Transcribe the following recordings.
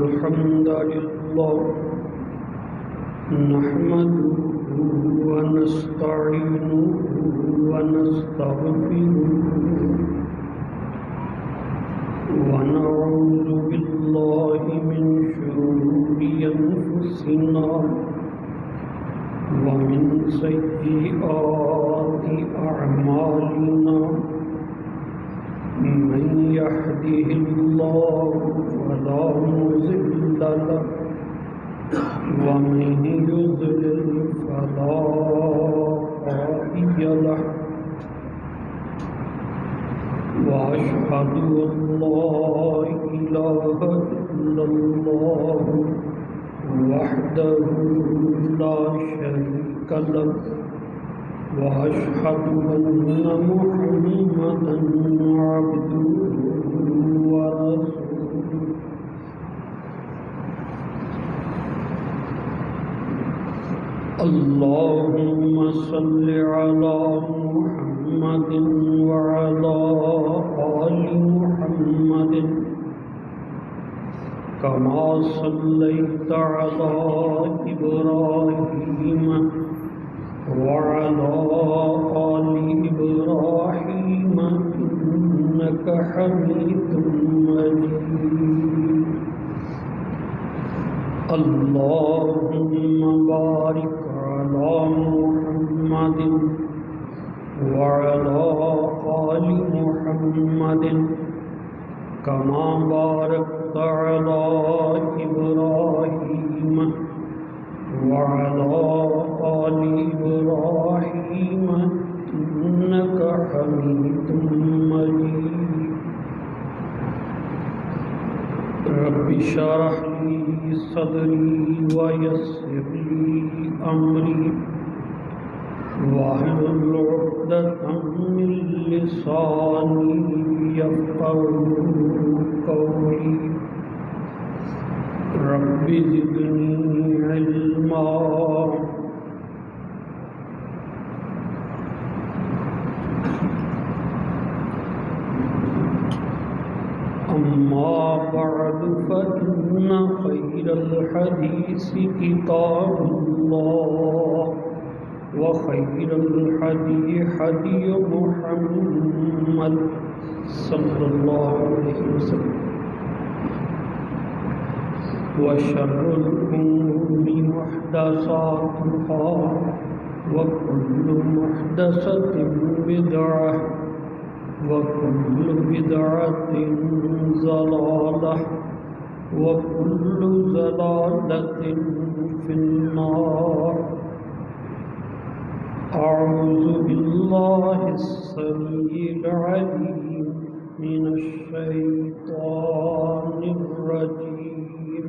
الحمد لله نحمده ونستعينه ونستغفره ونعوذ بالله من شرور أنفسنا ومن سيئات أعمالنا من يهده الله فلا مضل له ومن يضلل فلا هادي له وأشهد أن لا إله إلا الله وحده لا شريك له وأشهد أن محمدا عبده ورسوله اللهم صل على محمد وعلى آل محمد كما صليت على إبراهيم وعلى آل إبراهيم إنك حميد مجيد اللهم بارك على محمد وعلى آل محمد كما باركت على إبراهيم وعلى آل إبراهيم إنك حميد مجيد رب اشرح لي صدري ويسر لي أمري واحلل عقدة من لساني يفقهوا قولي رب زدني علما أما بعد فإن خير الحديث كتاب الله وخير الهدي هدي محمد صلى الله عليه وسلم وشر الأمور محدثاتها وكل محدثة بدعة وكل بدعة ضلالة وكل ضلالة في النار أعوذ بالله السميع العليم من الشيطان الرجيم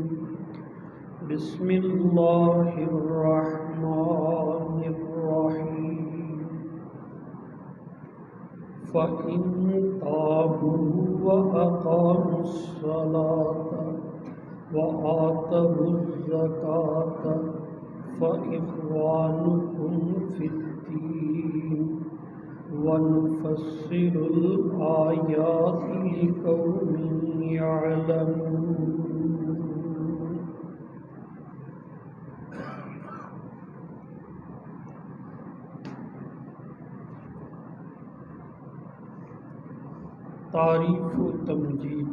بسم الله الرحمن الرحيم فإن تابوا وأقاموا الصلاة وآتوا الزكاة فإخوانكم في الدين ونفسر الآيات لقوم يعلمون تعریف و تمجید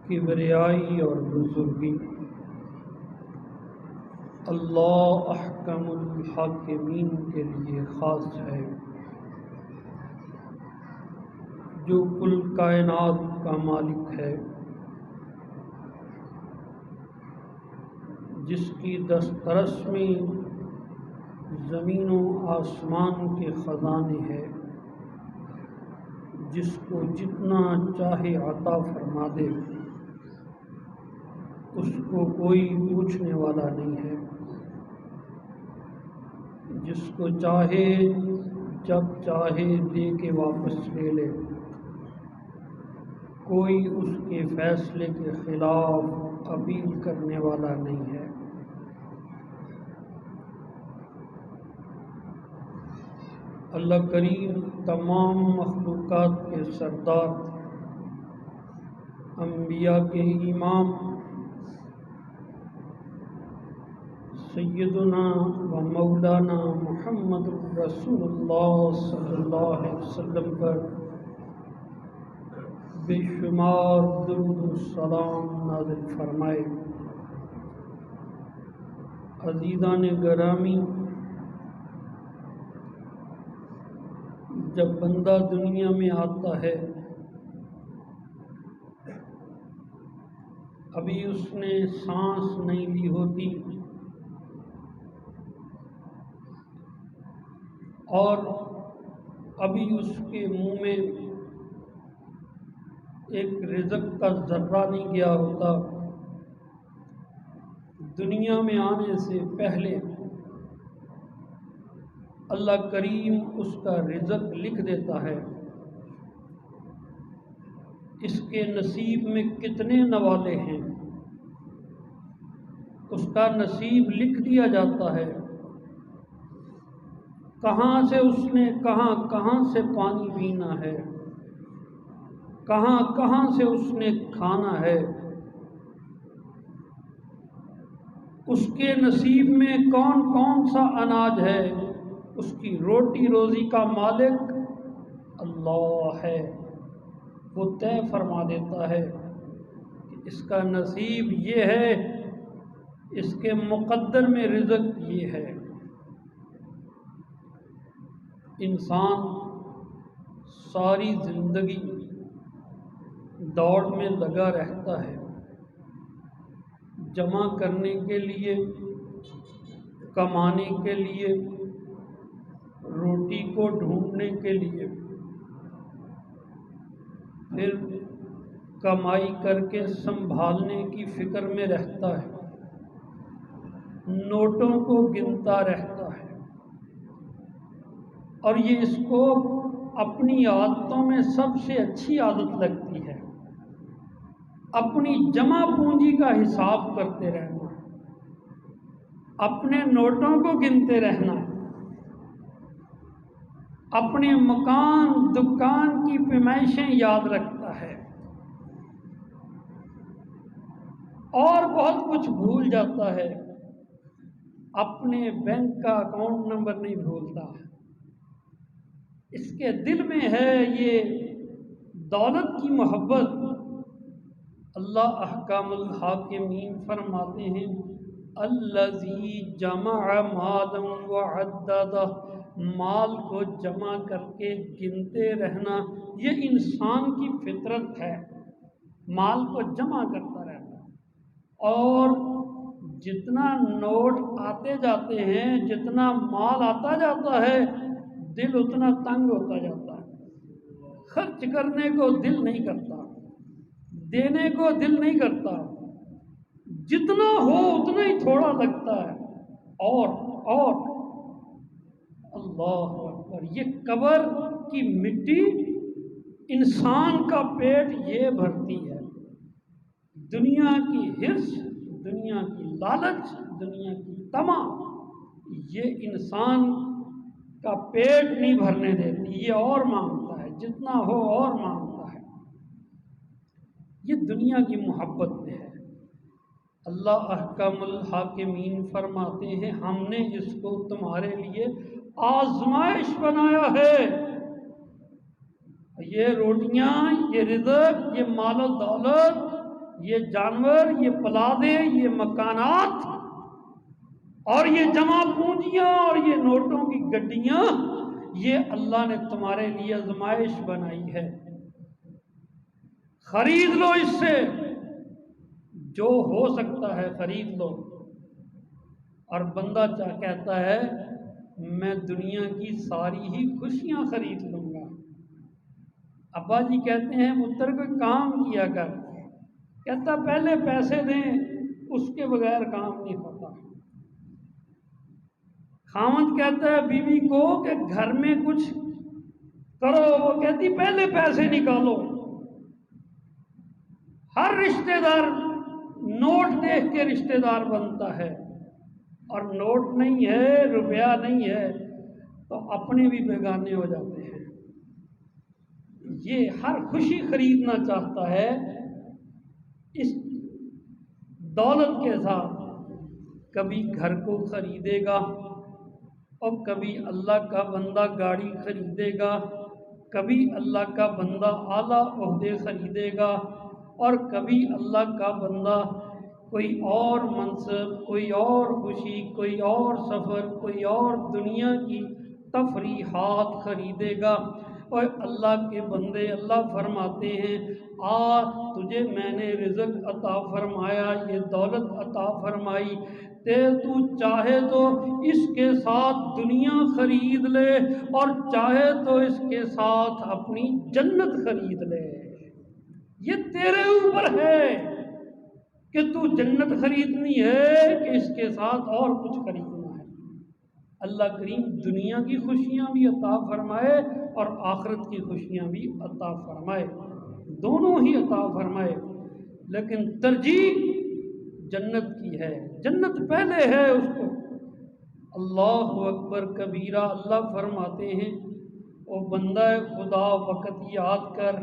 کبریائی اور بزرگی اللہ احکم الحاکمین کے لیے خاص ہے جو کل کائنات کا مالک ہے، جس کی دسترس میں زمین و آسمان کے خزانے ہیں، جس کو جتنا چاہے عطا فرما دے، اس کو کوئی پوچھنے والا نہیں ہے، جس کو چاہے جب چاہے دے کے واپس لے لے، کوئی اس کے فیصلے کے خلاف اپیل کرنے والا نہیں ہے۔ اللہ کریم تمام مخلوقات کے سردار انبیاء کے امام سیدنا و مولانا محمد رسول اللہ صلی اللہ علیہ وسلم پر بے شمار درود و سلام نازل فرمائے۔ عزیزان گرامی، جب بندہ دنیا میں آتا ہے ابھی اس نے سانس نہیں لی ہوتی اور ابھی اس کے منہ میں ایک رزق کا ذرہ نہیں گیا ہوتا۔ دنیا میں آنے سے پہلے اللہ کریم اس کا رزق لکھ دیتا ہے۔ اس کے نصیب میں کتنے نوالے ہیں اس کا نصیب لکھ دیا جاتا ہے۔ کہاں سے اس نے کہاں سے پانی پینا ہے، کہاں سے اس نے کھانا ہے، اس کے نصیب میں کون سا اناج ہے، اس کی روٹی روزی کا مالک اللہ ہے۔ وہ طے فرما دیتا ہے کہ اس کا نصیب یہ ہے، اس کے مقدر میں رزق یہ ہے۔ انسان ساری زندگی دوڑ میں لگا رہتا ہے، جمع کرنے کے لیے، کمانے کے لیے، روٹی کو ڈھونڈنے کے لیے، پھر کمائی کر کے سنبھالنے کی فکر میں رہتا ہے، نوٹوں کو گنتا رہتا ہے، اور یہ اس کو اپنی عادتوں میں سب سے اچھی عادت لگتی ہے، اپنی جمع پونجی کا حساب کرتے رہنا، اپنے نوٹوں کو گنتے رہنا، اپنے مکان دکان کی پیمائشیں یاد رکھتا ہے اور بہت کچھ بھول جاتا ہے، اپنے بینک کا اکاؤنٹ نمبر نہیں بھولتا۔ اس کے دل میں ہے یہ دولت کی محبت۔ اللہ احکام الحاکمین فرماتے ہیں الذی جمع مالا وعددہ، مال کو جمع کر کے گنتے رہنا یہ انسان کی فطرت ہے، مال کو جمع کرتا رہنا، اور جتنا نوٹ آتے جاتے ہیں، جتنا مال آتا جاتا ہے، دل اتنا تنگ ہوتا جاتا ہے، خرچ کرنے کو دل نہیں کرتا، دینے کو دل نہیں کرتا، جتنا ہو اتنا ہی تھوڑا لگتا ہے، اور اللہ اکبر، یہ قبر کی مٹی انسان کا پیٹ یہ بھرتی ہے، دنیا کی حرص، دنیا کی لالچ، دنیا کی طمع یہ انسان کا پیٹ نہیں بھرنے دیتی، یہ اور مانگتا ہے، جتنا ہو اور مانگتا ہے۔ یہ دنیا کی محبت میں ہے۔ اللہ احکم الحاکمین فرماتے ہیں ہم نے اس کو تمہارے لیے آزمائش بنایا ہے۔ یہ روٹیاں، یہ رزق، یہ مال و دولت، یہ جانور، یہ پلادے، یہ مکانات اور یہ جمع پونجیاں اور یہ نوٹوں کی گڈیاں، یہ اللہ نے تمہارے لیے آزمائش بنائی ہے، خرید لو اس سے، جو ہو سکتا ہے خرید لو۔ اور بندہ کہتا ہے میں دنیا کی ساری ہی خوشیاں خرید لوں گا۔ ابا جی کہتے ہیں پتر کوئی کام کیا کر، کہتا پہلے پیسے دیں، اس کے بغیر کام نہیں ہوتا۔ خاوند کہتا ہے بیوی کو کہ گھر میں کچھ کرو، وہ کہتی پہلے پیسے نکالو۔ ہر رشتہ دار نوٹ دیکھ کے رشتہ دار بنتا ہے، اور نوٹ نہیں ہے، روپیہ نہیں ہے تو اپنے بھی بیگانے ہو جاتے ہیں۔ یہ ہر خوشی خریدنا چاہتا ہے، اس دولت کے ساتھ کبھی گھر کو خریدے گا اور کبھی اللہ کا بندہ گاڑی خریدے گا، کبھی اللہ کا بندہ اعلیٰ عہدے خریدے گا، اور کبھی اللہ کا بندہ کوئی اور منصب، کوئی اور خوشی، کوئی اور سفر، کوئی اور دنیا کی تفریحات خریدے گا۔ اور اللہ کے بندے، اللہ فرماتے ہیں تجھے میں نے رزق عطا فرمایا، یہ دولت عطا فرمائی، تو چاہے تو اس کے ساتھ دنیا خرید لے اور چاہے تو اس کے ساتھ اپنی جنت خرید لے۔ یہ تیرے اوپر ہے کہ تو جنت خریدنی ہے کہ اس کے ساتھ اور کچھ خریدنا ہے۔ اللہ کریم دنیا کی خوشیاں بھی عطا فرمائے اور آخرت کی خوشیاں بھی عطا فرمائے، دونوں ہی عطا فرمائے، لیکن ترجیح جنت کی ہے، جنت پہلے ہے اس کو۔ اللہ اکبر کبیرہ، اللہ فرماتے ہیں او بندہ خدا وقت یاد کر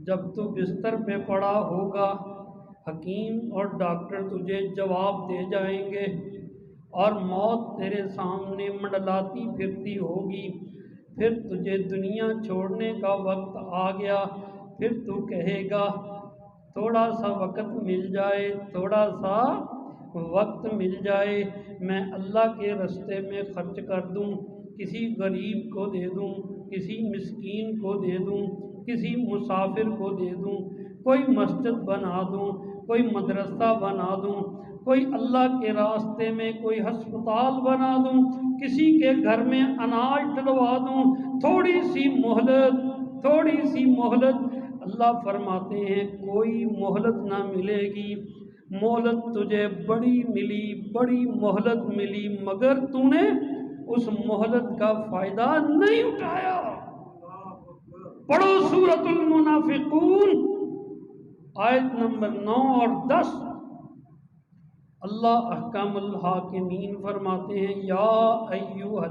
جب تو بستر پہ پڑا ہوگا، حکیم اور ڈاکٹر تجھے جواب دے جائیں گے اور موت تیرے سامنے منڈلاتی پھرتی ہوگی، پھر تجھے دنیا چھوڑنے کا وقت آ گیا، پھر تو کہے گا تھوڑا سا وقت مل جائے، تھوڑا سا وقت مل جائے، میں اللہ کے راستے میں خرچ کر دوں، کسی غریب کو دے دوں، کسی مسکین کو دے دوں، کسی مسافر کو دے دوں، کوئی مسجد بنا دوں، کوئی مدرسہ بنا دوں، کوئی اللہ کے راستے میں کوئی ہسپتال بنا دوں، کسی کے گھر میں اناج ڈلوا دوں، تھوڑی سی مہلت، تھوڑی سی مہلت۔ اللہ فرماتے ہیں کوئی مہلت نہ ملے گی، مہلت تجھے بڑی ملی، بڑی مہلت ملی، مگر تو نے اس مہلت کا فائدہ نہیں اٹھایا۔ پڑھو سورۃ المنافقون آیت نمبر 9 اور 10۔ اللہ احکم الحاکمین فرماتے ہیں یا ایھا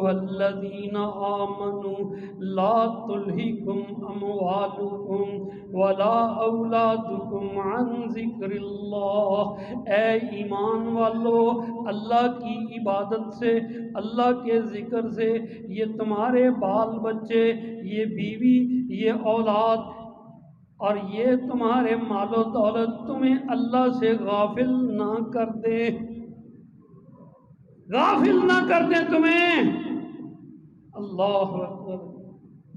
الذین آمنوا لا تلہکم اموالکم ولا اولادکم عن ذکر اللہ۔ اے ایمان والو، اللہ کی عبادت سے، اللہ کے ذکر سے یہ تمہارے بال بچے، یہ بیوی، یہ اولاد اور یہ تمہارے مال و دولت تمہیں اللہ سے غافل نہ کر دے، غافل نہ کر دے تمہیں۔ اللہ اکبر،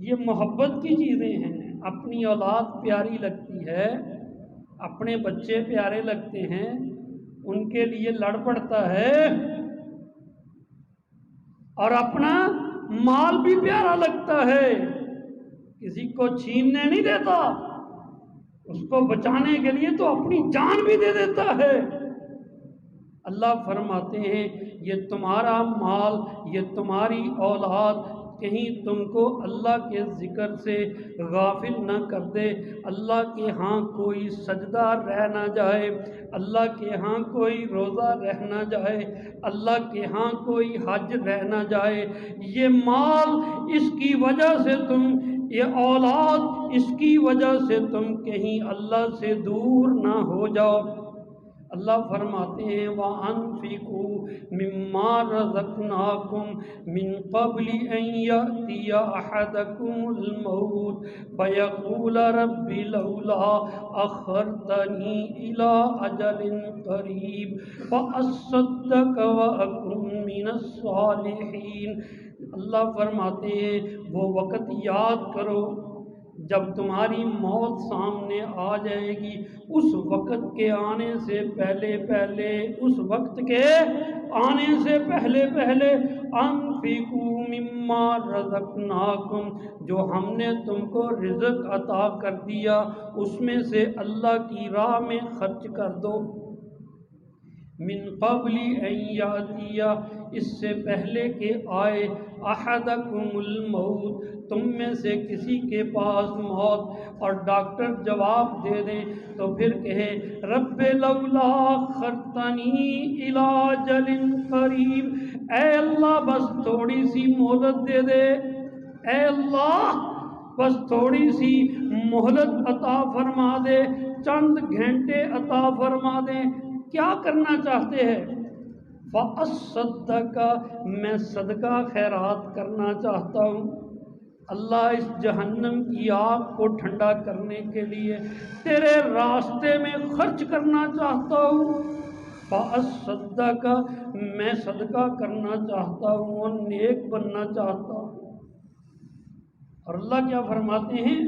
یہ محبت کی چیزیں ہیں۔ اپنی اولاد پیاری لگتی ہے، اپنے بچے پیارے لگتے ہیں، ان کے لیے لڑ پڑتا ہے، اور اپنا مال بھی پیارا لگتا ہے، کسی کو چھیننے نہیں دیتا، اس کو بچانے کے لیے تو اپنی جان بھی دے دیتا ہے۔ اللہ فرماتے ہیں یہ تمہارا مال، یہ تمہاری اولاد کہیں تم کو اللہ کے ذکر سے غافل نہ کر دے، اللہ کے ہاں کوئی سجدہ رہ نہ جائے، اللہ کے ہاں کوئی روزہ رہ نہ جائے، اللہ کے ہاں کوئی حج رہ نہ جائے۔ یہ مال اس کی وجہ سے تم، یہ اولاد اس کی وجہ سے تم کہیں اللہ سے دور نہ ہو جاؤ۔ اللہ فرماتے ہیں وَأَنفِقُوا مِمَّا رَزَقْنَاكُم مِّن قَبْلِ أَن يَأْتِيَ أَحَدَكُمُ الْمَوْتُ فَيَقُولَ رَبِّ لَوْلَا أَخَّرْتَنِي إِلَىٰ أَجَلٍ قَرِيبٍ فَأَصَّدَّقَ وَأَكُن مِّنَ الصَّالِحِينَ۔ اللہ فرماتے ہیں وہ وقت یاد کرو جب تمہاری موت سامنے آ جائے گی، اس وقت کے آنے سے پہلے پہلے، اس وقت کے آنے سے پہلے پہلے انفقوا مما رزقناکم، جو ہم نے تم کو رزق عطا کر دیا اس میں سے اللہ کی راہ میں خرچ کر دو۔ من قبل ان یاتی، اس سے پہلے کہ آئے، احدکم الموت، تم میں سے کسی کے پاس موت، اور ڈاکٹر جواب دے دیں تو پھر کہے رب لولا اخرتنی الی اجل قریب، اے اللہ بس تھوڑی سی مہلت دے دے، اے اللہ بس تھوڑی سی مہلت عطا فرما دے، چند گھنٹے عطا فرما دے، کیا کرنا چاہتے ہیں؟ فَأَصَّدَّقَ، میں صدقہ خیرات کرنا چاہتا ہوں۔ اللہ اس جہنم کی آگ کو ٹھنڈا کرنے کے لیے تیرے راستے میں خرچ کرنا چاہتا ہوں۔ فَأَصَّدَّقَ، میں صدقہ کرنا چاہتا ہوں اور نیک بننا چاہتا ہوں۔ اور اللہ کیا فرماتے ہیں؟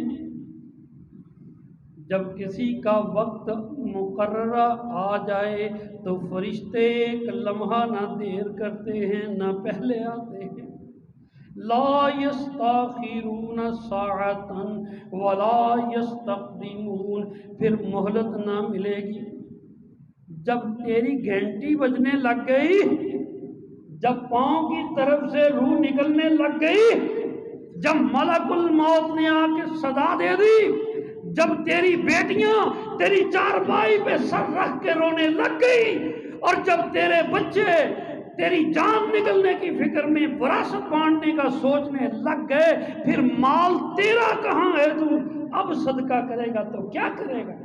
جب کسی کا وقت مقررہ آ جائے تو فرشتے ایک لمحہ نہ دیر کرتے ہیں نہ پہلے آتے ہیں۔ لا یستاخرون ساعتا ولا یستقدمون، پھر مہلت نہ ملے گی۔ جب تیری گھنٹی بجنے لگ گئی، جب پاؤں کی طرف سے روح نکلنے لگ گئی، جب ملک الموت نے آ کے صدا دے دی، جب تیری بیٹیاں تیری چارپائی پہ سر رکھ کے رونے لگ گئی، اور جب تیرے بچے تیری جان نکلنے کی فکر میں وراثت بانٹنے کا سوچنے لگ گئے، پھر مال تیرا کہاں ہے؟ تو اب صدقہ کرے گا تو کیا کرے گا؟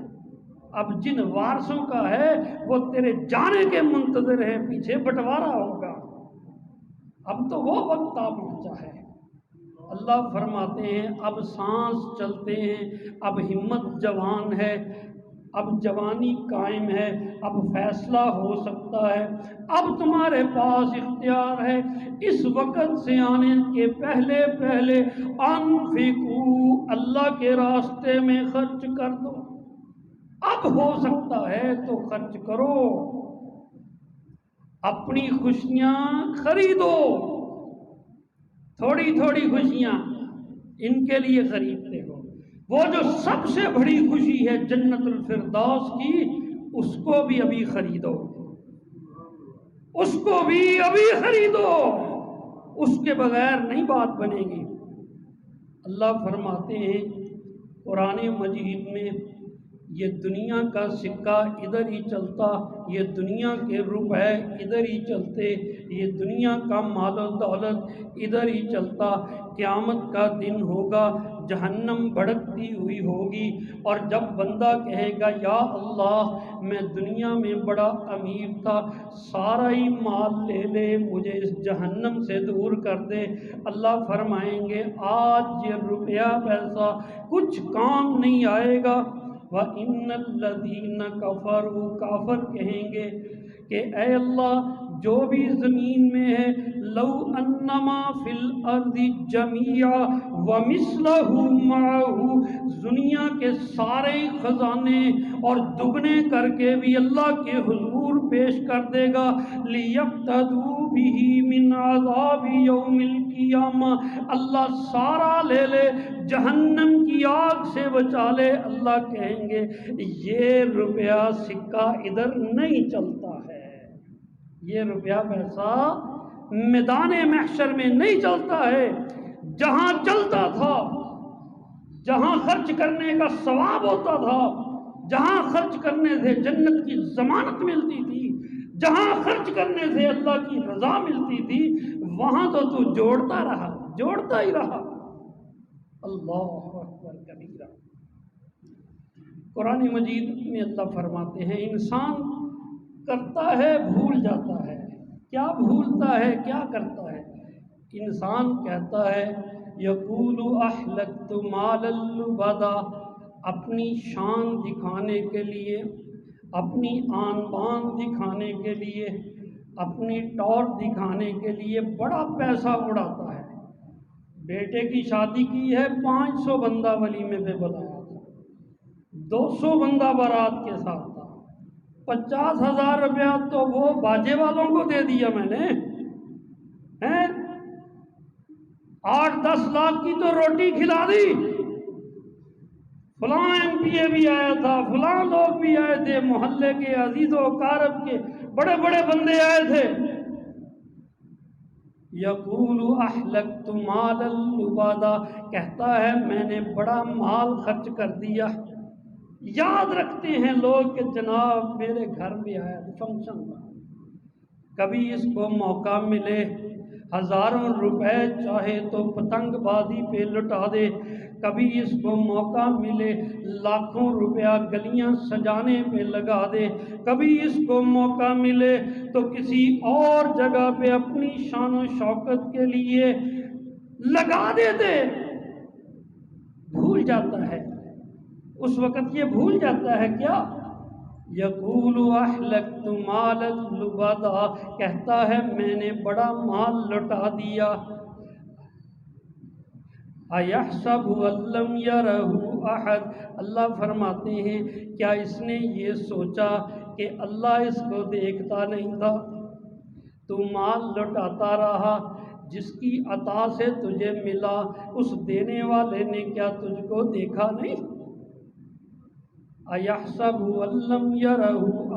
اب جن وارثوں کا ہے وہ تیرے جانے کے منتظر ہے، پیچھے بٹوارا ہوگا۔ اب تو وہ وقت آ پہنچا ہے۔ اللہ فرماتے ہیں اب سانس چلتے ہیں، اب ہمت جوان ہے، اب جوانی قائم ہے، اب فیصلہ ہو سکتا ہے، اب تمہارے پاس اختیار ہے۔ اس وقت سے آنے کے پہلے پہلے انفقوا، اللہ کے راستے میں خرچ کر دو۔ اب ہو سکتا ہے تو خرچ کرو، اپنی خوشیاں خریدو، تھوڑی تھوڑی خوشیاں ان کے لیے خریدتے ہو۔ وہ جو سب سے بڑی خوشی ہے جنت الفردوس کی، اس کو بھی ابھی خریدو، اس کو بھی ابھی خریدو، اس کے بغیر نہیں بات بنے گی۔ اللہ فرماتے ہیں قرآن مجید میں، یہ دنیا کا سکہ ادھر ہی چلتا، یہ دنیا کے روپے ادھر ہی چلتے، یہ دنیا کا مال و دولت ادھر ہی چلتا، قیامت کا دن ہوگا، جہنم بھڑکتی ہوئی ہوگی، اور جب بندہ کہے گا یا اللہ میں دنیا میں بڑا امیر تھا، سارا ہی مال لے لے، مجھے اس جہنم سے دور کر دے، اللہ فرمائیں گے آج یہ روپیہ پیسہ کچھ کام نہیں آئے گا۔ وَإِنَّ الَّذِينَ كَفَرُوا، کافر کہیں گے کہ اے اللہ جو بھی زمین میں ہے، لو انما فی الارض جمیعا ومثلہ معہ، دنیا کے سارے خزانے اور دگنے کر کے بھی اللہ کے حضور پیش کر دے گا، لیفتدوا بہ من عذاب یوم القیامہ، اللہ سارا لے لے جہنم کی آگ سے بچا لے۔ اللہ کہیں گے یہ روپیہ سکہ ادھر نہیں چلتا ہے، یہ روپیہ پیسہ میدان محشر میں نہیں چلتا ہے، جہاں چلتا تھا، جہاں خرچ کرنے کا ثواب ہوتا تھا، جہاں خرچ کرنے سے جنت کی ضمانت ملتی تھی، جہاں خرچ کرنے سے اللہ کی رضا ملتی تھی، وہاں تو جوڑتا رہا، جوڑتا ہی رہا۔ اللہ اکبر کبیرہ۔ قرآن مجید میں اللہ فرماتے ہیں انسان کرتا ہے بھول جاتا ہے، کیا بھولتا ہے کیا کرتا ہے؟ انسان کہتا ہے یقول احلقت مالا لبدا، اپنی شان دکھانے کے لیے، اپنی آن بان دکھانے کے لیے، اپنی ٹور دکھانے کے لیے بڑا پیسہ اڑاتا ہے۔ بیٹے کی شادی کی ہے، 500 بندہ ولیمے پہ بلایا تھا، 200 بندہ بارات کے ساتھ تھا، 50,000 روپیہ تو وہ باجے والوں کو دے دیا میں نے، 8-10 لاکھ کی تو روٹی کھلا دی، فلاں ایم پی اے بھی آیا تھا، فلاں لوگ بھی آئے تھے، محلے کے عزیز و اقارب کے بڑے بڑے بندے آئے تھے۔ یقول احلقت مالا لبدا، کہتا ہے میں نے بڑا مال خرچ کر دیا۔ یاد رکھتے ہیں لوگ کہ جناب میرے گھر میں آیا فنکشن تھا، کبھی اس کو موقع ملے ہزاروں روپے چاہے تو پتنگ بازی پہ لٹا دے، کبھی اس کو موقع ملے لاکھوں روپیہ گلیاں سجانے پہ لگا دے، کبھی اس کو موقع ملے تو کسی اور جگہ پہ اپنی شان و شوکت کے لیے لگا دیتے، بھول جاتا ہے۔ اس وقت یہ بھول جاتا ہے کیا؟ یقول اہلکت مالا لبدا، کہتا ہے میں نے بڑا مال لٹا دیا۔ ایحسب ان لم یرہ احد، اللہ فرماتے ہیں کیا اس نے یہ سوچا کہ اللہ اس کو دیکھتا نہیں تھا؟ تو مال لٹاتا رہا، جس کی عطا سے تجھے ملا اس دینے والے نے کیا تجھ کو دیکھا نہیں؟ ایحسب ان لم یرہ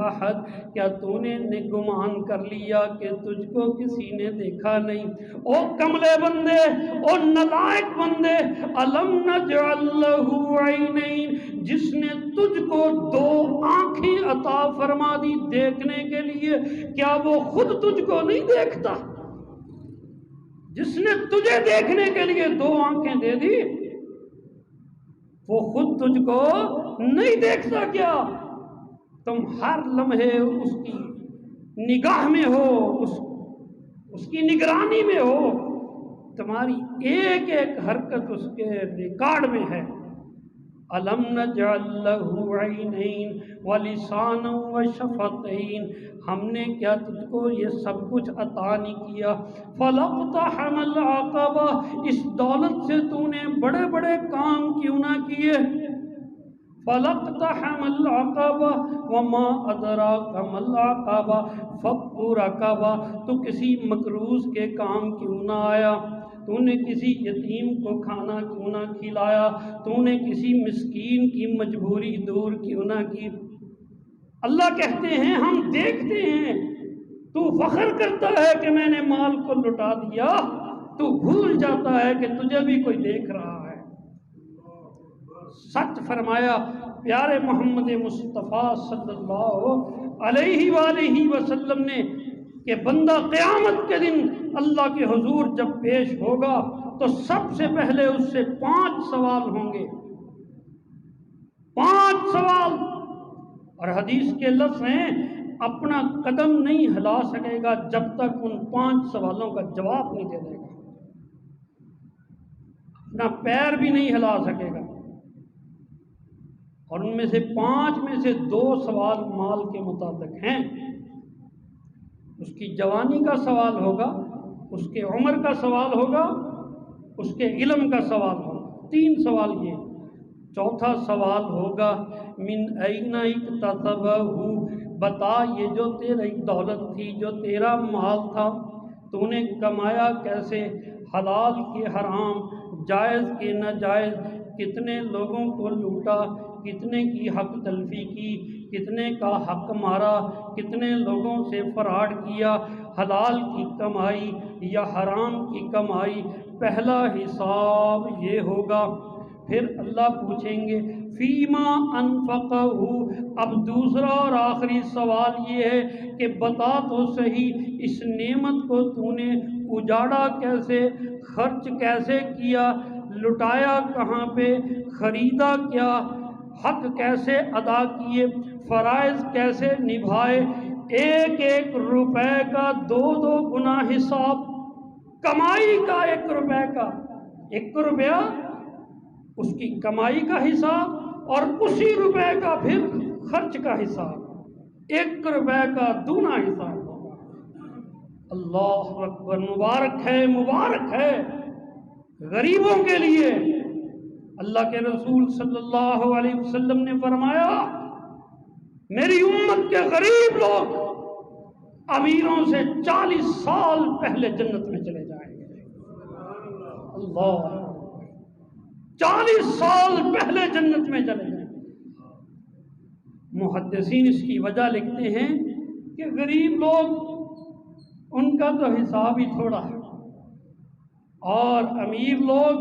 احد، کیا تو نے گمان کر لیا کہ تجھ کو کسی نے دیکھا نہیں؟ او کملے بندے، او نالائق بندے، الم نجعل لہ عینین، جس نے تجھ کو دو آنکھیں عطا فرما دی دیکھنے کے لیے، کیا وہ خود تجھ کو نہیں دیکھتا؟ جس نے تجھے دیکھنے کے لیے دو آنکھیں دے دی، وہ خود تجھ کو نہیں دیکھتا کیا؟ تم ہر لمحے اس کی نگاہ میں ہو، اس کی نگرانی میں ہو، تمہاری ایک ایک حرکت اس کے ریکارڈ میں ہے۔ الم نجعل لہ عینین ولسانا وشفتین، ہم نے کیا تجھ کو یہ سب کچھ عطا نہیں کیا؟ فلاقتحم العقبہ، اس دولت سے تو نے بڑے بڑے کام کیوں نہ کیے؟ فلاقتحم العقبہ وما ادراک ما العقبہ فک رقبہ، تو کسی مکروز کے کام کیوں نہ آیا؟ تو نے کسی یتیم کو کھانا کیوں نہ کھلایا؟ تو نے کسی مسکین کی مجبوری دور کیوں نہ کی؟ اللہ کہتے ہیں ہم دیکھتے ہیں، تو فخر کرتا ہے کہ میں نے مال کو لٹا دیا، تو بھول جاتا ہے کہ تجھے بھی کوئی دیکھ رہا ہے۔ سچ فرمایا پیارے محمد مصطفیٰ صلی اللہ علیہ وآلہ وسلم نے کہ بندہ قیامت کے دن اللہ کے حضور جب پیش ہوگا تو سب سے پہلے اس سے 5 سوال ہوں گے، 5 سوال، اور حدیث کے لفظ ہیں اپنا قدم نہیں ہلا سکے گا جب تک ان 5 سوالوں کا جواب نہیں دے دے گا، اپنا پیر بھی نہیں ہلا سکے گا، اور ان میں سے 5 میں سے 2 سوال مال کے مطابق ہیں۔ اس کی جوانی کا سوال ہوگا، اس کے عمر کا سوال ہوگا، اس کے علم کا سوال ہوگا، 3 سوال یہ۔ چوتھا سوال ہوگا من این اکتسبہ، بتا یہ جو تیری دولت تھی، جو تیرا مال تھا، تو نے کمایا کیسے؟ حلال کے حرام، جائز کے ناجائز، کتنے لوگوں کو لوٹا، کتنے کی حق تلفی کی، کتنے کا حق مارا، کتنے لوگوں سے فراڈ کیا، حلال کی کمائی یا حرام کی کمائی، پہلا حساب یہ ہوگا۔ پھر اللہ پوچھیں گے فیما انفقہ، اب دوسرا اور آخری سوال یہ ہے کہ بتا تو صحیح اس نعمت کو تو نے اجاڑا کیسے، خرچ کیسے کیا، لٹایا کہاں پہ، خریدا کیا، حق کیسے ادا کیے، فرائض کیسے نبھائے، ایک ایک روپے کا 2 گنا حساب، کمائی کا 1 روپے کا 1 روپیہ اس کی کمائی کا حساب، اور اسی روپے کا پھر خرچ کا حساب، 1 روپے کا 2 حساب ہوگا۔ اللہ اکبر، مبارک ہے، مبارک ہے غریبوں کے لیے۔ اللہ کے رسول صلی اللہ علیہ وسلم نے فرمایا میری امت کے غریب لوگ امیروں سے 40 سال پہلے جنت میں چلے جائیں گے۔ اللہ، 40 سال پہلے جنت میں چلے جائیں گے۔ محدثین اس کی وجہ لکھتے ہیں کہ غریب لوگ ان کا تو حساب ہی تھوڑا ہے، اور امیر لوگ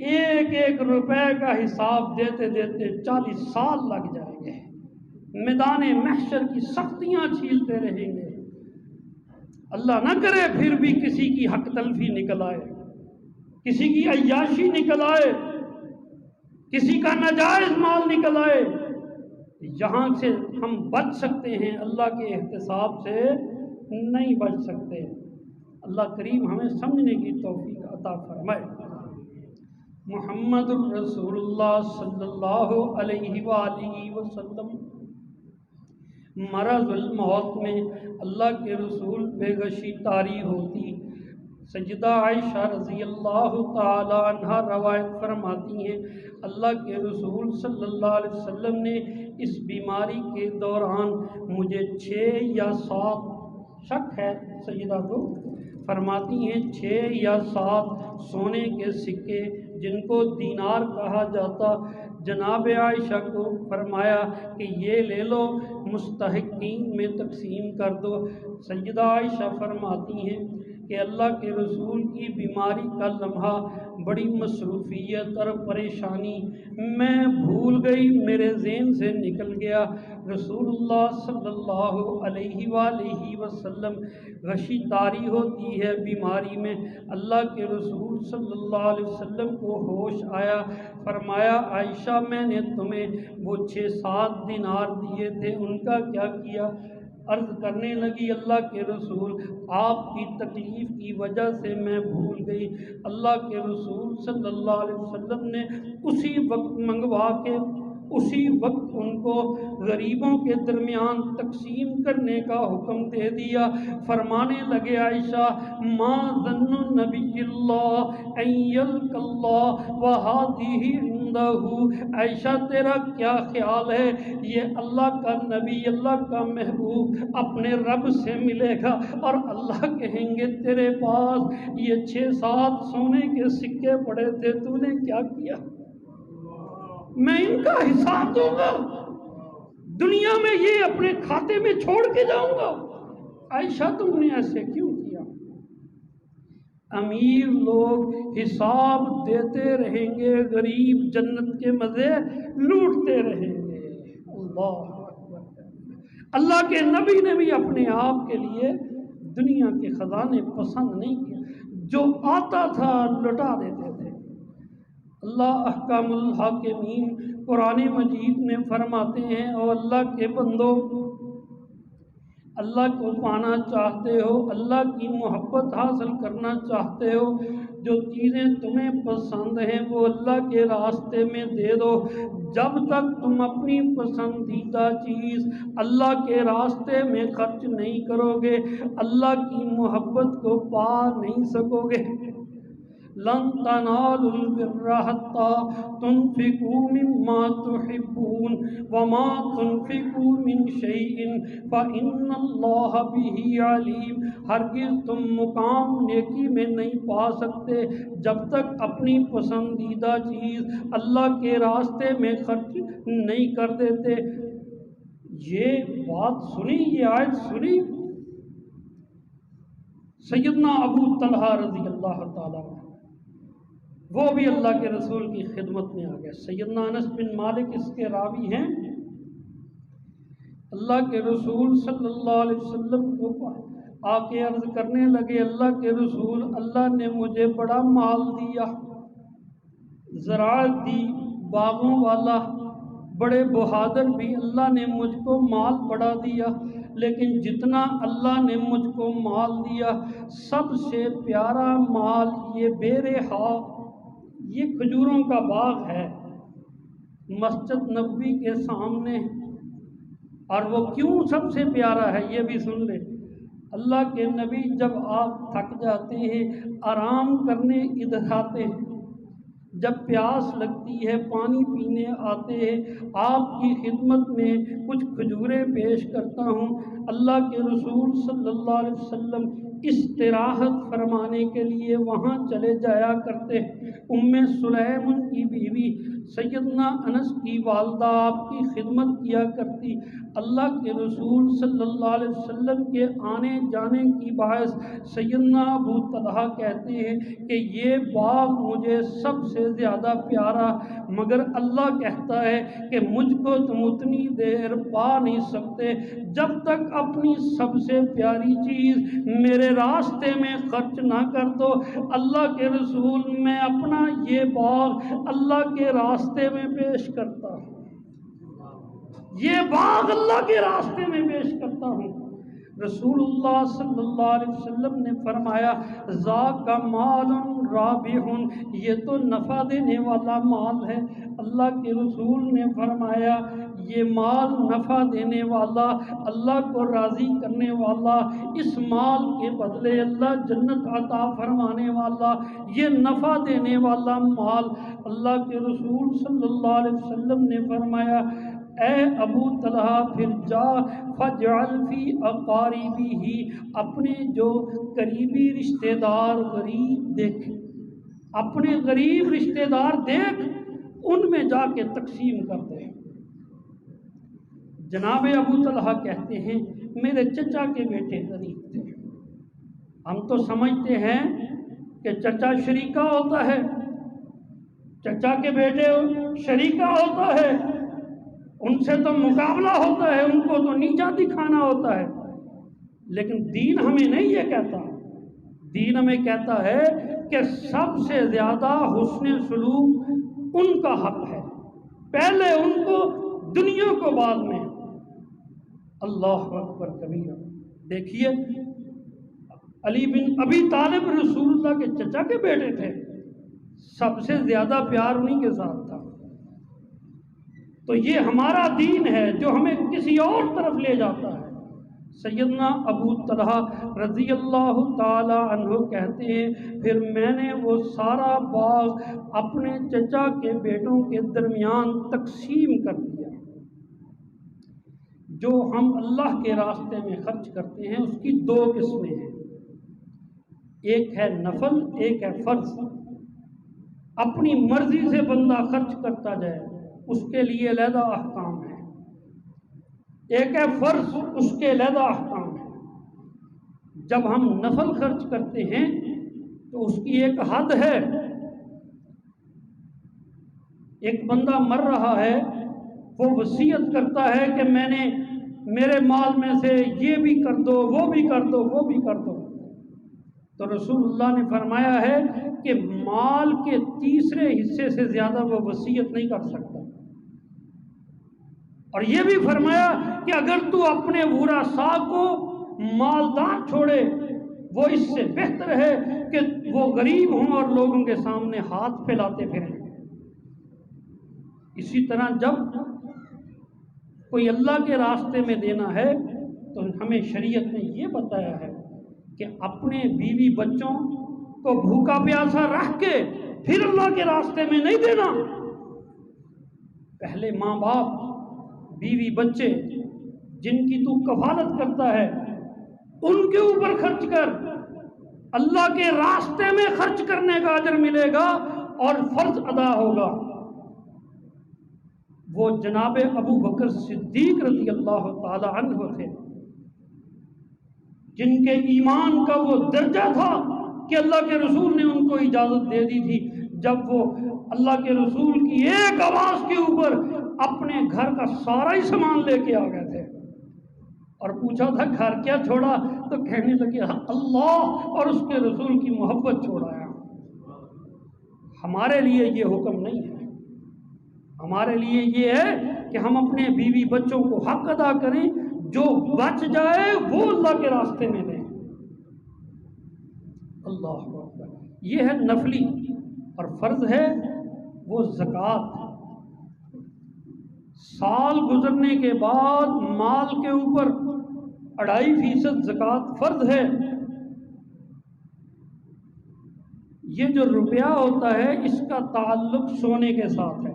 ایک ایک روپے کا حساب دیتے دیتے 40 سال لگ جائیں گے، میدان محشر کی سختیاں چھیلتے رہیں گے۔ اللہ نہ کرے پھر بھی کسی کی حق تلفی نکل آئے، کسی کی عیاشی نکل آئے، کسی کا ناجائز مال نکل آئے، یہاں سے ہم بچ سکتے ہیں، اللہ کے احتساب سے نہیں بچ سکتے۔ اللہ کریم ہمیں سمجھنے کی توفیق عطا فرمائے۔ محمد الرسول اللہ صلی اللہ علیہ وآلہ وسلم مرض الموت میں اللہ کے رسول بے غشی طاری ہوتی۔ سیدہ عائشہ رضی اللہ تعالی عنہا روایت فرماتی ہیں، اللہ کے رسول صلی اللہ علیہ وسلم نے اس بیماری کے دوران مجھے 6 یا 7 شک ہے سیدہ کو فرماتی ہیں 6 یا 7 سونے کے سکے جن کو دینار کہا جاتا، جناب عائشہ کو فرمایا کہ یہ لے لو، مستحقین میں تقسیم کر دو۔ سیدہ عائشہ فرماتی ہیں کہ اللہ کے رسول کی بیماری کا لمحہ بڑی مصروفیت اور پریشانی میں بھول گئی، میرے ذہن سے نکل گیا۔ رسول اللہ صلی اللہ علیہ وآلہ وسلم غشی طاری ہوتی ہے بیماری میں، اللہ کے رسول صلی اللہ علیہ وسلم کو ہوش آیا، فرمایا عائشہ میں نے تمہیں وہ 6-7 دینار دیے تھے، ان کا کیا کیا؟ عرض کرنے لگی اللہ کے رسول آپ کی تکلیف کی وجہ سے میں بھول گئی۔ اللہ کے رسول صلی اللہ علیہ وسلم نے اسی وقت منگوا کے اسی وقت ان کو غریبوں کے درمیان تقسیم کرنے کا حکم دے دیا۔ فرمانے لگے عائشہ ما ظن النبی اللہ ان یلق اللہ وہذہ عندہ، عائشہ تیرا کیا خیال ہے یہ اللہ کا نبی، اللہ کا محبوب اپنے رب سے ملے گا اور اللہ کہیں گے تیرے پاس یہ 6-7 سونے کے سکے پڑے تھے، تو نے کیا کیا؟ میں ان کا حساب دوں گا، دنیا میں یہ اپنے کھاتے میں چھوڑ کے جاؤں گا۔ عائشہ تم نے ایسے کیوں کیا؟ امیر لوگ حساب دیتے رہیں گے، غریب جنت کے مزے لوٹتے رہیں گے۔ اللہ اکبر۔ اللہ کے نبی نے بھی اپنے آپ کے لیے دنیا کے خزانے پسند نہیں کیا، جو آتا تھا لٹا دیتے تھے۔ اللہ احکام الحاکمین قرآن مجید میں فرماتے ہیں اور اللہ کے بندو، اللہ کو پانا چاہتے ہو، اللہ کی محبت حاصل کرنا چاہتے ہو، جو چیزیں تمہیں پسند ہیں وہ اللہ کے راستے میں دے دو۔ جب تک تم اپنی پسندیدہ چیز اللہ کے راستے میں خرچ نہیں کرو گے، اللہ کی محبت کو پا نہیں سکو گے۔ لن تنالوا البر حتى تنفقوا مما تحبون وما تنفقوا من شيء فإن الله به عليم۔ ہرگز تم مقام نیکی میں نہیں پا سکتے جب تک اپنی پسندیدہ چیز اللہ کے راستے میں خرچ نہیں کر دیتے۔ یہ بات سنی، یہ آیت سنی، سیدنا ابو طلحہ رضی اللہ تعالیٰ عنہ وہ بھی اللہ کے رسول کی خدمت میں آ گئے۔ سیدنا انس بن مالک اس کے راوی ہیں، اللہ کے رسول صلی اللہ علیہ وسلم کو آ کے عرض کرنے لگے اللہ کے رسول اللہ نے مجھے بڑا مال دیا، زراعت دی، باغوں والا، بڑے بہادر بھی، اللہ نے مجھ کو مال بڑا دیا، لیکن جتنا اللہ نے مجھ کو مال دیا سب سے پیارا مال یہ بیرہا، یہ کھجوروں کا باغ ہے مسجد نبوی کے سامنے۔ اور وہ کیوں سب سے پیارا ہے یہ بھی سن لے۔ اللہ کے نبی جب آپ تھک جاتے ہیں آرام کرنے ادھر آتے ہیں، جب پیاس لگتی ہے پانی پینے آتے ہیں، آپ کی خدمت میں کچھ کھجوریں پیش کرتا ہوں۔ اللہ کے رسول صلی اللہ علیہ وسلم استراحت فرمانے کے لیے وہاں چلے جایا کرتے۔ ام سلیم ان کی بیوی، سیدنا انس کی والدہ آپ کی خدمت کیا کرتی۔ اللہ کے رسول صلی اللہ علیہ وسلم کے آنے جانے کی باعث سیدنا ابو طلحہ کہتے ہیں کہ یہ باغ مجھے سب سے زیادہ پیارا، مگر اللہ کہتا ہے کہ مجھ کو تم اتنی دیر پا نہیں سکتے جب تک اپنی سب سے پیاری چیز میرے میرے راستے میں خرچ نہ کر دو۔ اللہ کے رسول میں اپنا یہ باغ اللہ کے راستے میں پیش کرتا ہوں، یہ باغ اللہ کے راستے میں پیش کرتا ہوں۔ رسول اللہ صلی اللہ علیہ وسلم نے فرمایا ذاک مال رابح، یہ تو نفع دینے والا مال ہے۔ اللہ کے رسول نے فرمایا یہ مال نفع دینے والا، اللہ کو راضی کرنے والا، اس مال کے بدلے اللہ جنت عطا فرمانے والا، یہ نفع دینے والا مال۔ اللہ کے رسول صلی اللہ علیہ وسلم نے فرمایا اے ابو طلحہ پھر جا فاجعل فی اقاربہ، اپنے جو قریبی رشتہ دار غریب دیکھ، اپنے غریب رشتہ دار دیکھ، ان میں جا کے تقسیم کر دے۔ جناب ابو طلحہ کہتے ہیں میرے چچا کے بیٹے غریب تھے۔ ہم تو سمجھتے ہیں کہ چچا شریکہ ہوتا ہے، چچا کے بیٹے شریکہ ہوتا ہے، ان سے تو مقابلہ ہوتا ہے، ان کو تو نیچا دکھانا ہوتا ہے۔ لیکن دین ہمیں نہیں یہ کہتا، دین ہمیں کہتا ہے کہ سب سے زیادہ حسن سلوک ان کا حق ہے، پہلے ان کو، دنیا کو بعد میں۔ اللہ اکبر کبیرہ۔ دیکھیے علی بن ابی طالب رسول اللہ کے چچا کے بیٹے تھے، سب سے زیادہ پیار انہی کے ساتھ تھا۔ تو یہ ہمارا دین ہے جو ہمیں کسی اور طرف لے جاتا ہے۔ سیدنا ابو طلحہ رضی اللہ تعالی عنہ کہتے ہیں پھر میں نے وہ سارا باغ اپنے چچا کے بیٹوں کے درمیان تقسیم کر دیا۔ جو ہم اللہ کے راستے میں خرچ کرتے ہیں اس کی دو قسمیں ہیں، ایک ہے نفل، ایک ہے فرض۔ اپنی مرضی سے بندہ خرچ کرتا جائے اس کے لیے علیحدہ احکام ہے، ایک ہے فرض، اس کے علیحدہ احکام ہے۔ جب ہم نفل خرچ کرتے ہیں تو اس کی ایک حد ہے۔ ایک بندہ مر رہا ہے، وہ وصیت کرتا ہے کہ میں نے میرے مال میں سے یہ بھی کر دو، وہ بھی کر دو، وہ بھی کر دو، تو رسول اللہ نے فرمایا ہے کہ مال کے تیسرے حصے سے زیادہ وہ وصیت نہیں کر سکتا۔ اور یہ بھی فرمایا کہ اگر تو اپنے ورثاء کو مالدار چھوڑے وہ اس سے بہتر ہے کہ وہ غریب ہوں اور لوگوں کے سامنے ہاتھ پھیلاتے پھریں۔ اسی طرح جب کوئی اللہ کے راستے میں دینا ہے تو ہمیں شریعت نے یہ بتایا ہے کہ اپنے بیوی بچوں کو بھوکا پیاسا رکھ کے پھر اللہ کے راستے میں نہیں دینا۔ پہلے ماں باپ، بیوی بچے جن کی تو کفالت کرتا ہے ان کے اوپر خرچ کر، اللہ کے راستے میں خرچ کرنے کا اجر ملے گا اور فرض ادا ہوگا۔ وہ جناب ابو بکر صدیق رضی اللہ تعالی عنہ تھے جن کے ایمان کا وہ درجہ تھا کہ اللہ کے رسول نے ان کو اجازت دے دی تھی جب وہ اللہ کے رسول کی ایک آواز کے اوپر اپنے گھر کا سارا ہی سامان لے کے آ گئے تھے اور پوچھا تھا گھر کیا چھوڑا، تو کہنے لگے اللہ اور اس کے رسول کی محبت چھوڑایا۔ ہمارے لیے یہ حکم نہیں ہے، ہمارے لیے یہ ہے کہ ہم اپنے بیوی بچوں کو حق ادا کریں، جو بچ جائے وہ اللہ کے راستے میں دیں۔ اللہ اکبر۔ یہ ہے نفلی، اور فرض ہے وہ زکوٰۃ۔ سال گزرنے کے بعد مال کے اوپر 2.5% زکوٰۃ فرض ہے۔ یہ جو روپیہ ہوتا ہے اس کا تعلق سونے کے ساتھ ہے۔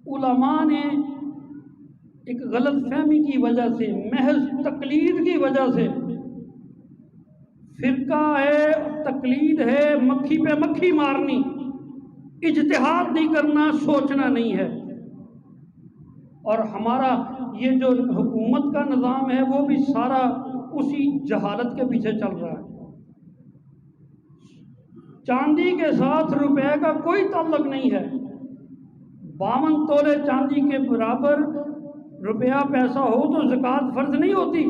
علماء نے ایک غلط فہمی کی وجہ سے، محض تقلید کی وجہ سے، فرقہ ہے، تقلید ہے، مکھی پہ مکھی مارنی، اجتہاد نہیں کرنا، سوچنا نہیں ہے۔ اور ہمارا یہ جو حکومت کا نظام ہے وہ بھی سارا اسی جہالت کے پیچھے چل رہا ہے۔ چاندی کے ساتھ روپے کا کوئی تعلق نہیں ہے۔ 52 تولے چاندی کے برابر روپیہ پیسہ ہو تو زکوٰۃ فرض نہیں ہوتی۔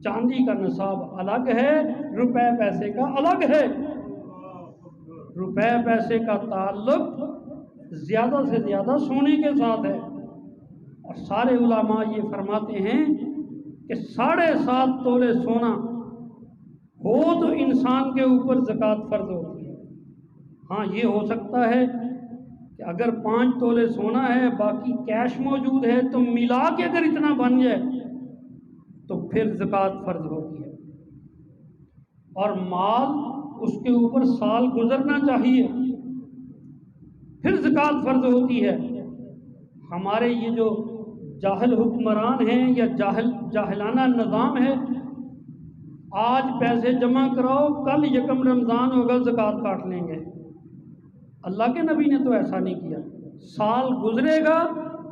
چاندی کا نصاب الگ ہے، روپے پیسے کا الگ ہے۔ روپے پیسے کا تعلق زیادہ سے زیادہ سونے کے ساتھ ہے، اور سارے علماء یہ فرماتے ہیں کہ 7.5 تولے سونا ہو تو انسان کے اوپر زکوٰۃ فرض ہوتی ہے۔ ہاں یہ ہو سکتا ہے کہ اگر 5 تولے سونا ہے باقی کیش موجود ہے تو ملا کے اگر اتنا بن جائے تو پھر زکوٰۃ فرض ہوتی ہے، اور مال اس کے اوپر سال گزرنا چاہیے پھر زکوٰۃ فرض ہوتی ہے۔ ہمارے یہ جو جاہل حکمران ہیں یا جاہلانہ نظام ہے، آج پیسے جمع کراؤ کل 1 رمضان ہوگا زکوٰۃ کاٹ لیں گے۔ اللہ کے نبی نے تو ایسا نہیں کیا، سال گزرے گا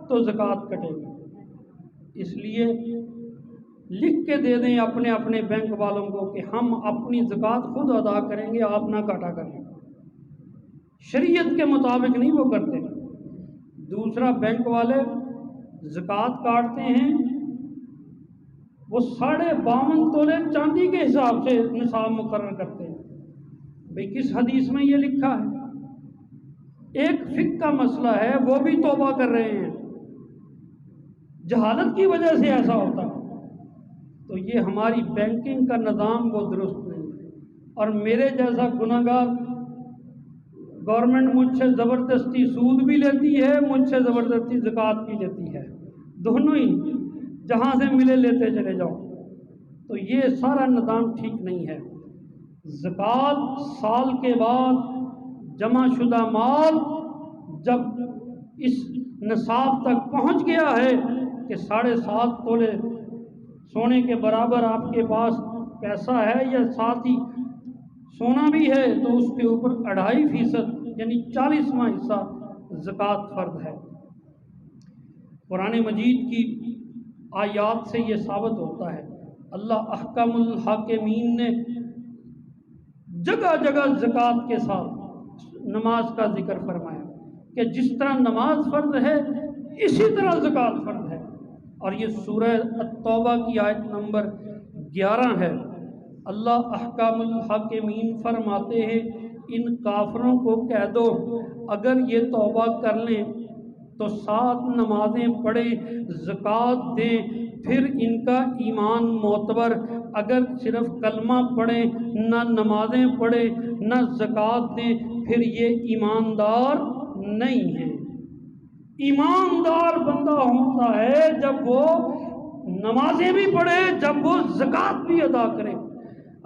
تو زکوٰۃ کٹے گی۔ اس لیے لکھ کے دے دیں اپنے اپنے بینک والوں کو کہ ہم اپنی زکوٰۃ خود ادا کریں گے، آپ نہ کاٹا کریں۔ شریعت کے مطابق نہیں وہ کرتے۔ دوسرا، بینک والے زکوٰۃ کاٹتے ہیں، وہ 52.5 تولے چاندی کے حساب سے نصاب مقرر کرتے ہیں۔ بھئی کس حدیث میں یہ لکھا ہے؟ ایک فقہ کا مسئلہ ہے، وہ بھی توبہ کر رہے ہیں، جہالت کی وجہ سے ایسا ہوتا ہے۔ تو یہ ہماری بینکنگ کا نظام وہ درست نہیں ہے، اور میرے جیسا گناہگار گورنمنٹ مجھ سے زبردستی سود بھی لیتی ہے، مجھ سے زبردستی زکوٰۃ بھی لیتی ہے، دونوں ہی جہاں سے ملے لیتے چلے جاؤ۔ تو یہ سارا نظام ٹھیک نہیں ہے۔ زکوٰۃ سال کے بعد جمع شدہ مال جب اس نصاب تک پہنچ گیا ہے کہ 7.5 تولے سونے کے برابر آپ کے پاس پیسہ ہے یا ساتھ ہی سونا بھی ہے، تو اس کے اوپر 2.5% یعنی 40واں حصہ زکوٰۃ فرض ہے۔ قرآن مجید کی آیات سے یہ ثابت ہوتا ہے، اللہ احکم الحاکمین نے جگہ جگہ زکوٰۃ کے ساتھ نماز کا ذکر فرمایا کہ جس طرح نماز فرض ہے اسی طرح زکوٰۃ فرض ہے۔ اور یہ سورہ التوبہ کی آیت نمبر 11 ہے۔ اللہ احکام الحاکمین فرماتے ہیں، ان کافروں کو کہہ دو اگر یہ توبہ کر لیں تو 7 نمازیں پڑھیں، زکوٰۃ دیں، پھر ان کا ایمان معتبر۔ اگر صرف کلمہ پڑھیں، نہ نمازیں پڑھیں، نہ زکوٰۃ دیں، پھر یہ ایماندار نہیں ہیں۔ ایماندار بندہ ہوتا ہے جب وہ نمازیں بھی پڑھے، جب وہ زکوٰۃ بھی ادا کرے۔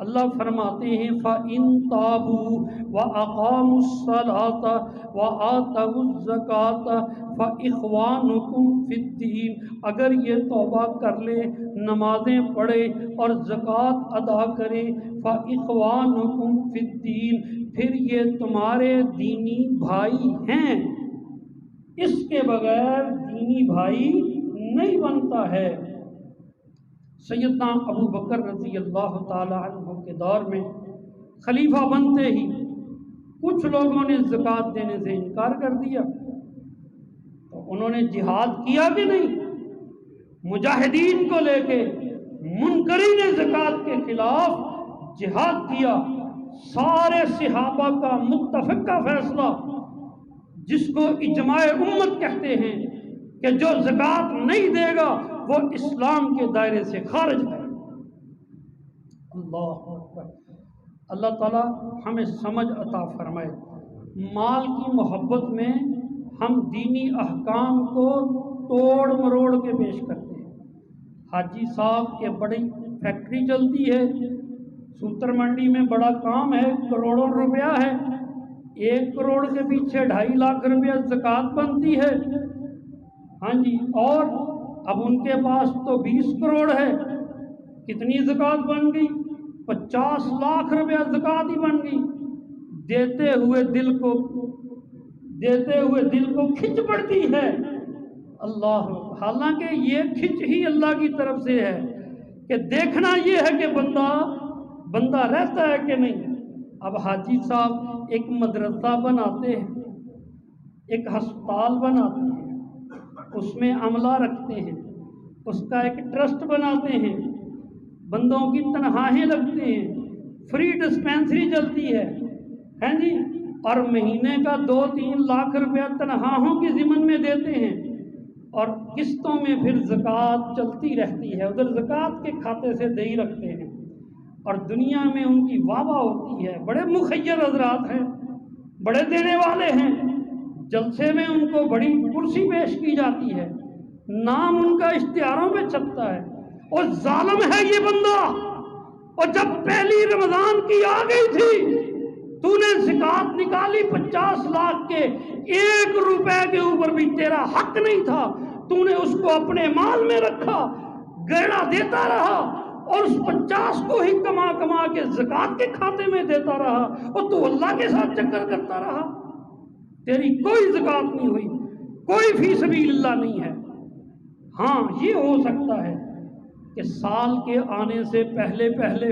اللہ فرماتے ہیں فَإِن تَابُوا وَأَقَامُوا الصَّلَاةَ وَآتَوُا الزَّكَاةَ فَإِخْوَانُكُمْ فِي الدِّينِ، اگر یہ توبہ کر لے، نمازیں پڑھے اور زکوٰۃ ادا کرے، فَإِخْوَانُكُمْ فِي الدِّينِ، پھر یہ تمہارے دینی بھائی ہیں۔ اس کے بغیر دینی بھائی نہیں بنتا ہے۔ سیدنا ابو بکر رضی اللہ تعالی عنہ کے دور میں خلیفہ بنتے ہی کچھ لوگوں نے زکوٰۃ دینے سے انکار کر دیا، تو انہوں نے جہاد کیا کہ نہیں؟ مجاہدین کو لے کے منکرین زکوٰۃ کے خلاف جہاد کیا۔ سارے صحابہ کا متفقہ فیصلہ، جس کو اجماع امت کہتے ہیں، کہ جو زکوٰۃ نہیں دے گا وہ اسلام کے دائرے سے خارج ہے۔ اللہ اکبر۔ اللہ تعالیٰ ہمیں سمجھ عطا فرمائے۔ مال کی محبت میں ہم دینی احکام کو توڑ مروڑ کے پیش کرتے ہیں۔ حاجی صاحب کے بڑی فیکٹری چلتی ہے، سوتر منڈی میں بڑا کام ہے، کروڑوں روپیہ ہے، 1 کروڑ کے پیچھے 2.5 لاکھ روپیہ زکوٰۃ بنتی ہے۔ ہاں جی، اور اب ان کے پاس تو 20 کروڑ ہے، کتنی زکوٰۃ بن گئی؟ 50 لاکھ روپیہ زکوٰۃ ہی بن گئی۔ دیتے ہوئے دل کو کھچ پڑتی ہے۔ اللہ، حالانکہ یہ کھچ ہی اللہ کی طرف سے ہے کہ دیکھنا یہ ہے کہ بندہ رہتا ہے کہ نہیں۔ اب حاجی صاحب ایک مدرسہ بناتے ہیں، ایک ہسپتال بناتے ہیں، اس میں عملہ رکھتے ہیں، اس کا ایک ٹرسٹ بناتے ہیں، بندوں کی تنخواہیں لگتے ہیں، فری ڈسپینسری چلتی ہے جی، اور مہینے کا 2-3 لاکھ روپیہ تنخواہوں کی ضمن میں دیتے ہیں، اور قسطوں میں پھر زکوٰۃ چلتی رہتی ہے، ادھر زکوٰۃ کے کھاتے سے دے ہی رکھتے ہیں، اور دنیا میں ان کی واہ واہ ہوتی ہے، بڑے مخیر حضرات ہیں، بڑے دینے والے ہیں، جلسے میں ان کو بڑی کرسی پیش کی جاتی ہے، نام ان کا اشتہاروں پہ چھپتا ہے، اور ظالم ہے یہ بندہ۔ اور جب پہلی رمضان کی آ گئی تھی، تو نے زکوٰۃ نکالی 50 لاکھ کے، 1 روپے کے اوپر بھی تیرا حق نہیں تھا، تو نے اس کو اپنے مال میں رکھا، گیڑا دیتا رہا، اور اس 50 کو ہی کما کما کے زکوٰۃ کے کھاتے میں دیتا رہا، اور تو اللہ کے ساتھ چکر کرتا رہا، تیری کوئی زکوٰۃ نہیں ہوئی، کوئی فی سبیل اللہ نہیں ہے۔ ہاں یہ ہو سکتا ہے کہ سال کے آنے سے پہلے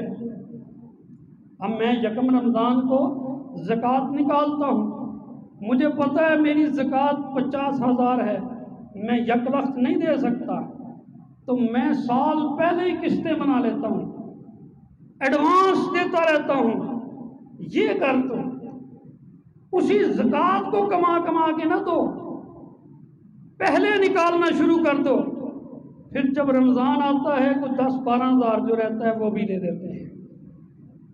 اب میں یکم رمضان کو زکوٰۃ نکالتا ہوں، مجھے پتہ ہے میری زکوٰۃ 50,000 ہے، میں یک وقت نہیں دے سکتا، تو میں سال پہلے ہی قسطیں بنا لیتا ہوں، ایڈوانس دیتا رہتا ہوں، یہ کر دو، اسی زکوٰۃ کو کما کما کے نہ دو، پہلے نکالنا شروع کر دو، پھر جب رمضان آتا ہے کوئی 10-12 ہزار جو رہتا ہے وہ بھی دے دیتے ہیں۔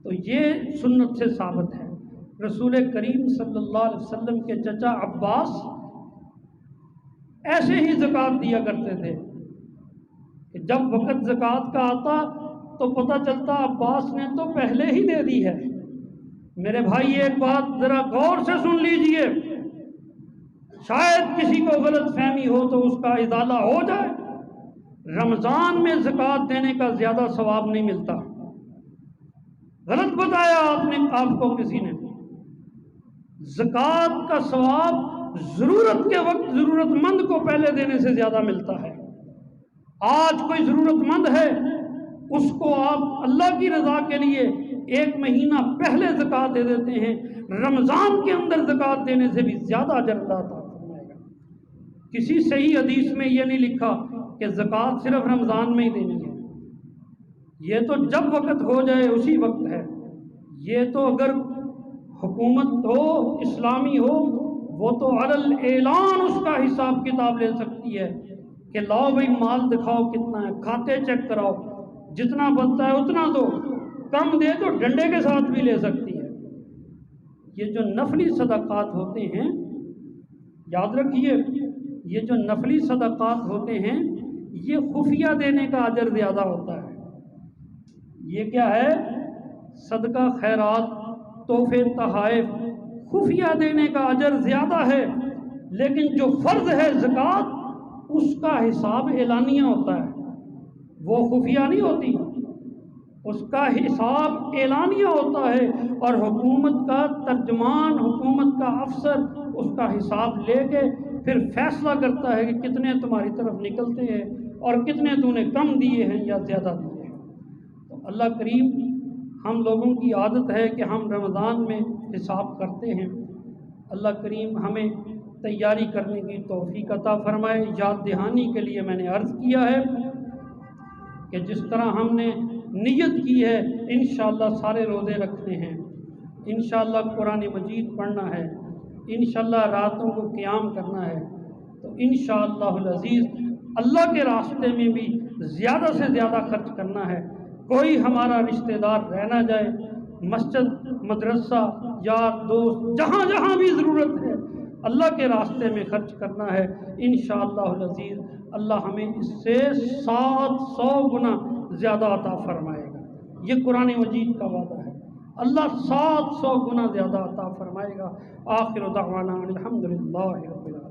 تو یہ سنت سے ثابت ہے۔ رسول کریم صلی اللہ علیہ وسلم کے چچا عباس ایسے ہی زکوٰۃ دیا کرتے تھے کہ جب وقت زکوٰۃ کا آتا تو پتہ چلتا عباس نے تو پہلے ہی دے دی ہے۔ میرے بھائی ایک بات ذرا غور سے سن لیجئے، شاید کسی کو غلط فہمی ہو تو اس کا ازالہ ہو جائے۔ رمضان میں زکوٰۃ دینے کا زیادہ ثواب نہیں ملتا، غلط بتایا آپ کو کسی نے۔ زکوٰۃ کا ثواب ضرورت کے وقت ضرورت مند کو پہلے دینے سے زیادہ ملتا ہے۔ آج کوئی ضرورت مند ہے، اس کو آپ اللہ کی رضا کے لیے 1 مہینہ پہلے زکوٰۃ دے دیتے ہیں، رمضان کے اندر زکوٰۃ دینے سے بھی زیادہ اجر اللہ عطا فرمائے گا۔ کسی صحیح حدیث میں یہ نہیں لکھا کہ زکوٰۃ صرف رمضان میں ہی دینی ہے، یہ تو جب وقت ہو جائے اسی وقت ہے۔ یہ تو اگر حکومت ہو، اسلامی ہو، وہ تو علی اعلان اس کا حساب کتاب لے سکتی ہے کہ لاؤ بھائی مال دکھاؤ کتنا ہے، کھاتے چیک کراؤ، جتنا بنتا ہے اتنا دو، کم دے تو ڈنڈے کے ساتھ بھی لے سکتی ہے۔ یہ جو نفلی صدقات ہوتے ہیں، یاد رکھیے، یہ جو نفلی صدقات ہوتے ہیں یہ خفیہ دینے کا اجر زیادہ ہوتا ہے۔ یہ کیا ہے؟ صدقہ خیرات، تحفے تحائف، خفیہ دینے کا اجر زیادہ ہے، لیکن جو فرض ہے زکوٰۃ اس کا حساب اعلانیہ ہوتا ہے، وہ خفیہ نہیں ہوتی، اس کا حساب اعلانیہ ہوتا ہے، اور حکومت کا ترجمان، حکومت کا افسر اس کا حساب لے کے پھر فیصلہ کرتا ہے کہ کتنے تمہاری طرف نکلتے ہیں اور کتنے تو نے کم دیے ہیں یا زیادہ دیے ہیں۔ تو اللہ کریم، ہم لوگوں کی عادت ہے کہ ہم رمضان میں حساب کرتے ہیں، اللہ کریم ہمیں تیاری کرنے کی توفیق عطا فرمائے۔ یاد دہانی کے لیے میں نے عرض کیا ہے کہ جس طرح ہم نے نیت کی ہے انشاءاللہ سارے روزے رکھنے ہیں، انشاءاللہ قرآن مجید پڑھنا ہے، انشاءاللہ راتوں کو قیام کرنا ہے، تو انشاءاللہ العزیز اللہ کے راستے میں بھی زیادہ سے زیادہ خرچ کرنا ہے۔ کوئی ہمارا رشتہ دار رہ نہ جائے، مسجد، مدرسہ، یار دوست، جہاں جہاں بھی ضرورت ہے اللہ کے راستے میں خرچ کرنا ہے۔ انشاءاللہ العزیز اللہ ہمیں اس سے 700 گنا زیادہ عطا فرمائے گا، یہ قرآن مجید کا وعدہ ہے، اللہ 700 گنا زیادہ عطا فرمائے گا۔ آخر دعوانا الحمدللہ رب العالمین۔